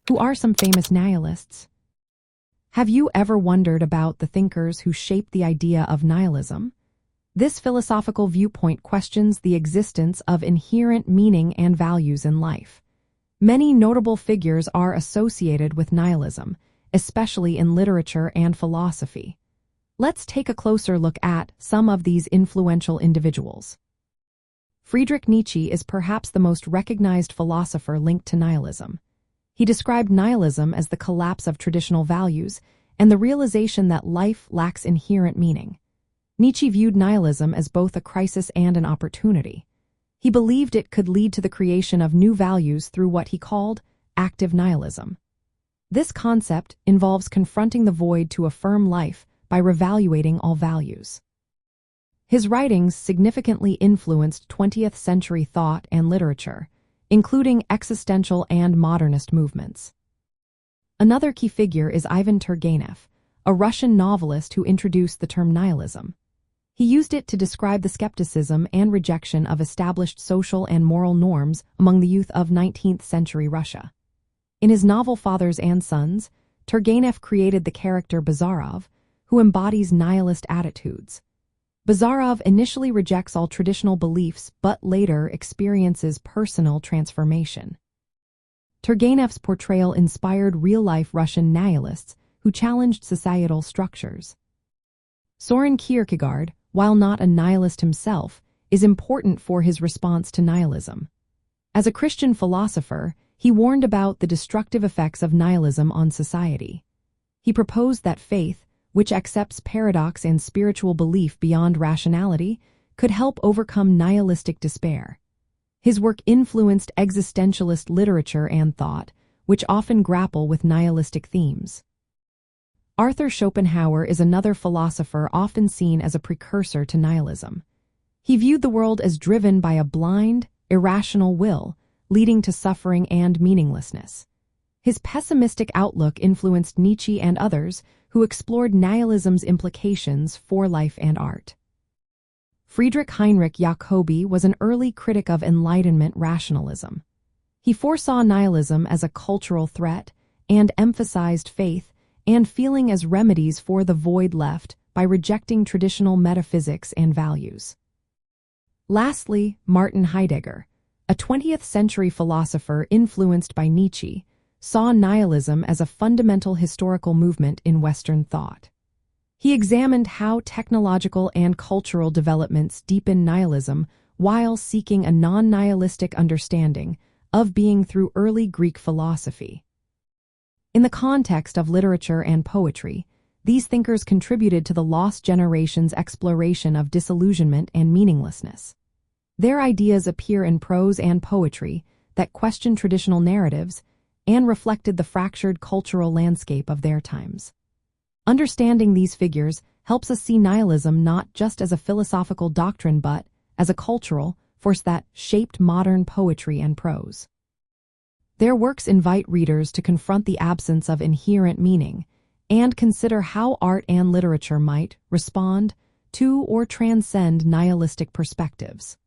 Who are some famous nihilists? Have you ever wondered about the thinkers who shaped the idea of nihilism? This philosophical viewpoint questions the existence of inherent meaning and values in life. Many notable figures are associated with nihilism, especially in literature and philosophy. Let's take a closer look at some of these influential individuals. Friedrich Nietzsche is perhaps the most recognized philosopher linked to nihilism. He described nihilism as the collapse of traditional values and the realization that life lacks inherent meaning. Nietzsche viewed nihilism as both a crisis and an opportunity. He believed it could lead to the creation of new values through what he called active nihilism. This concept involves confronting the void to affirm life by revaluating all values. His writings significantly influenced 20th century thought and literature, including existential and modernist movements. Another key figure is Ivan Turgenev, a Russian novelist who introduced the term nihilism. He used it to describe the skepticism and rejection of established social and moral norms among the youth of 19th century Russia. In his novel Fathers and Sons, Turgenev created the character Bazarov, who embodies nihilist attitudes. Bazarov initially rejects all traditional beliefs but later experiences personal transformation. Turgenev's portrayal inspired real-life Russian nihilists who challenged societal structures. Soren Kierkegaard, while not a nihilist himself, is important for his response to nihilism. As a Christian philosopher, he warned about the destructive effects of nihilism on society. He proposed that faith, which accepts paradox and spiritual belief beyond rationality, could help overcome nihilistic despair. His work influenced existentialist literature and thought, which often grapple with nihilistic themes. Arthur Schopenhauer is another philosopher often seen as a precursor to nihilism. He viewed the world as driven by a blind, irrational will, leading to suffering and meaninglessness. His pessimistic outlook influenced Nietzsche and others who explored nihilism's implications for life and art. Friedrich Heinrich Jacobi was an early critic of Enlightenment rationalism. He foresaw nihilism as a cultural threat and emphasized faith and feeling as remedies for the void left by rejecting traditional metaphysics and values. Lastly, Martin Heidegger, a 20th century philosopher influenced by Nietzsche, saw nihilism as a fundamental historical movement in Western thought. He examined how technological and cultural developments deepen nihilism while seeking a non-nihilistic understanding of being through early Greek philosophy. In the context of literature and poetry, these thinkers contributed to the lost generation's exploration of disillusionment and meaninglessness. Their ideas appear in prose and poetry that question traditional narratives and reflected the fractured cultural landscape of their times. Understanding these figures helps us see nihilism not just as a philosophical doctrine but as a cultural force that shaped modern poetry and prose. Their works invite readers to confront the absence of inherent meaning and consider how art and literature might respond to or transcend nihilistic perspectives.